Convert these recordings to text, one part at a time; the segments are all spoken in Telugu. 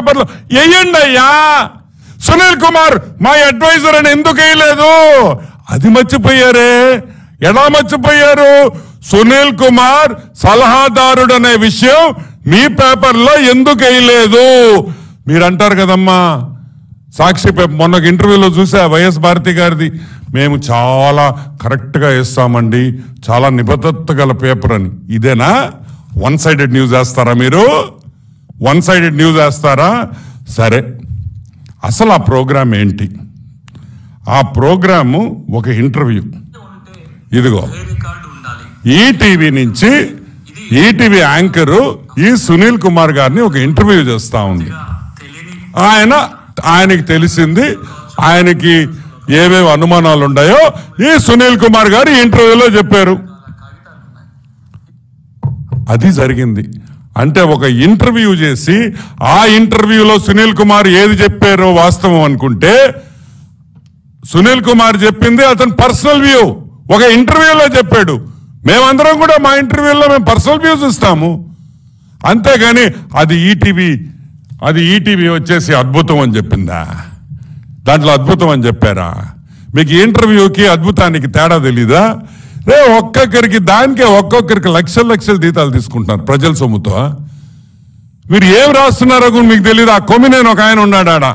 పేపర్లో వేయండి అయ్యా. సునీల్ కుమార్ మా అడ్వైజర్ అని ఎందుకు వేయలేదు? అది మర్చిపోయారే. ఎలా మర్చిపోయారు? సునీల్ కుమార్ సలహాదారుడు అనే విషయం మీ పేపర్లో ఎందుకు వేయలేదు? మీరు అంటారు కదమ్మా, సాక్షి మొన్న ఇంటర్వ్యూలో చూసా వైఎస్ భారతి గారిది, మేము చాలా కరెక్ట్గా వేస్తామండి, చాలా నిబద్ధత గల పేపర్ అని. ఇదేనా వన్ సైడెడ్ న్యూస్ వేస్తారా మీరు? వన్ సైడెడ్ న్యూస్ వేస్తారా? సరే, అసలు ఆ ప్రోగ్రామ్ ఏంటి? ఆ ప్రోగ్రాము ఒక ఇంటర్వ్యూ. ఇదిగో ఈటీవీ నుంచి ఈటీవీ యాంకరు ఈ సునీల్ కుమార్ గారిని ఒక ఇంటర్వ్యూ చేస్తా ఉంది. ఆయనకి తెలిసింది, ఆయనకి ఏమేమి అనుమానాలు ఉన్నాయో ఈ సునీల్ కుమార్ గారు ఇంటర్వ్యూలో చెప్పారు. అది జరిగింది. అంటే ఒక ఇంటర్వ్యూ చేసి ఆ ఇంటర్వ్యూలో సునీల్ కుమార్ ఏది చెప్పారో వాస్తవం అనుకుంటే, సునీల్ కుమార్ చెప్పింది అతని పర్సనల్ వ్యూ ఒక ఇంటర్వ్యూలో చెప్పాడు. మేమందరం కూడా మా ఇంటర్వ్యూలో మేము పర్సనల్ వ్యూస్ ఇస్తాము, అంతేగాని అది ఈటీవీ వచ్చేసి అద్భుతం అని చెప్పిందా? దాంట్లో అద్భుతం అని చెప్పారా? మీకు ఇంటర్వ్యూకి అద్భుతానికి తేడా తెలీదా? ఒక్కొక్కరికి దానికే ఒక్కొక్కరికి లక్షల జీతాలు తీసుకుంటున్నారు ప్రజల సొమ్ముతో. మీరు ఏం రాస్తున్నారో మీకు తెలీదు. ఆ కొమ్మినేని ఒక ఆయన ఉన్నాడు ఆడ,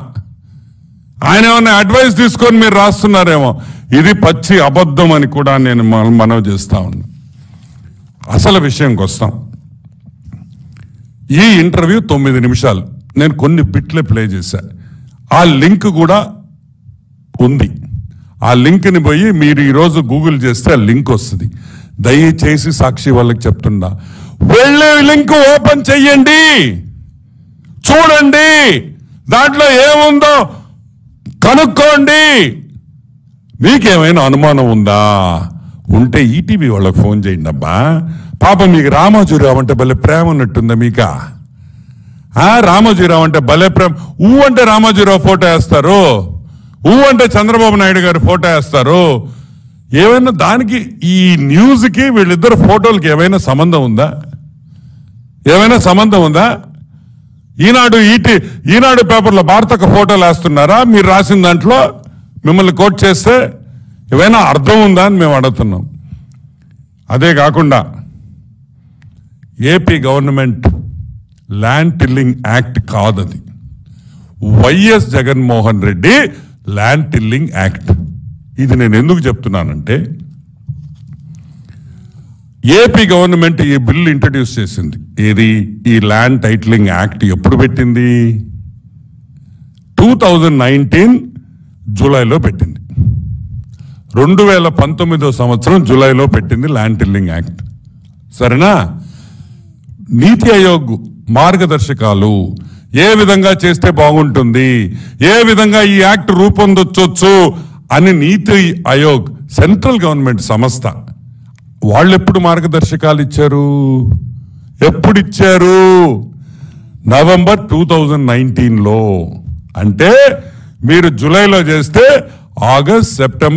ఆయన ఏమన్నా అడ్వైస్ తీసుకొని మీరు రాస్తున్నారేమో. ఇది పచ్చి అబద్ధం అని కూడా నేను మనవి చేస్తా ఉన్నా. అసలు విషయంకి వస్తాం. ఈ ఇంటర్వ్యూ 9 నిమిషాలు. నేను కొన్ని బిట్లే ప్లే చేశా. ఆ లింక్ కూడా ఉంది. ఆ లింక్ని పోయి మీరు ఈరోజు గూగుల్ చేస్తే ఆ లింక్ వస్తుంది. దయచేసి సాక్షి వాళ్ళకి చెప్తున్నా, వెళ్ళే లింక్ ఓపెన్ చెయ్యండి, చూడండి, దాంట్లో ఏముందో కనుక్కోండి. మీకేమైనా అనుమానం ఉందా? ఉంటే ఈటీవీ వాళ్ళకి ఫోన్ చేయండి అబ్బా. పాపం మీకు రామోజీరావు అంటే భలే ప్రేమ ఉన్నట్టుందా మీక? రామోజీరావు అంటే భలే ప్రేమ. అంటే రామోజీరావు ఫోటో వేస్తారు, అంటే చంద్రబాబు నాయుడు గారి ఫోటో వేస్తారు. ఏమైనా దానికి ఈ న్యూస్కి వీళ్ళిద్దరు ఫోటోలకి ఏమైనా సంబంధం ఉందా? ఏమైనా సంబంధం ఉందా? ఈనాడు పేపర్లో భారతక ఫోటోలు వేస్తున్నారా? మీరు రాసిన దాంట్లో మిమ్మల్ని కోట్ చేస్తే ఏమైనా అర్థం ఉందా అని మేము అడుగుతున్నాం. అదే కాకుండా AP government land tilling act కాదది, YS Jaganmohan Reddy land tilling act. ఇది నేను ఎందుకు చెప్తున్నానంటే, ఏపీ గవర్నమెంట్ ఈ బిల్లు ఇంట్రడ్యూస్ చేసింది. ఏది? ఈ ల్యాండ్ టైటిలింగ్ యాక్ట్ ఎప్పుడు పెట్టింది? 2019 జూలైలో పెట్టింది. 2019 సంవత్సరం జూలైలో పెట్టింది ల్యాండ్ టిల్లింగ్ యాక్ట్. సరేనా? నీతి ఆయోగ్ మార్గదర్శకాలు ఏ విధంగా చేస్తే బాగుంటుంది, ఏ విధంగా ఈ యాక్ట్ రూపొందొచ్చు అని నీతి ఆయోగ్ సెంట్రల్ గవర్నమెంట్ సంస్థ వాళ్ళు ఎప్పుడు మార్గదర్శకాలు ఇచ్చారు? ఎప్పుడు ఇచ్చారు? నవంబర్ 2019లో. అంటే మీరు జూలైలో చేస్తే ఆగస్ట్, సెప్టెంబర్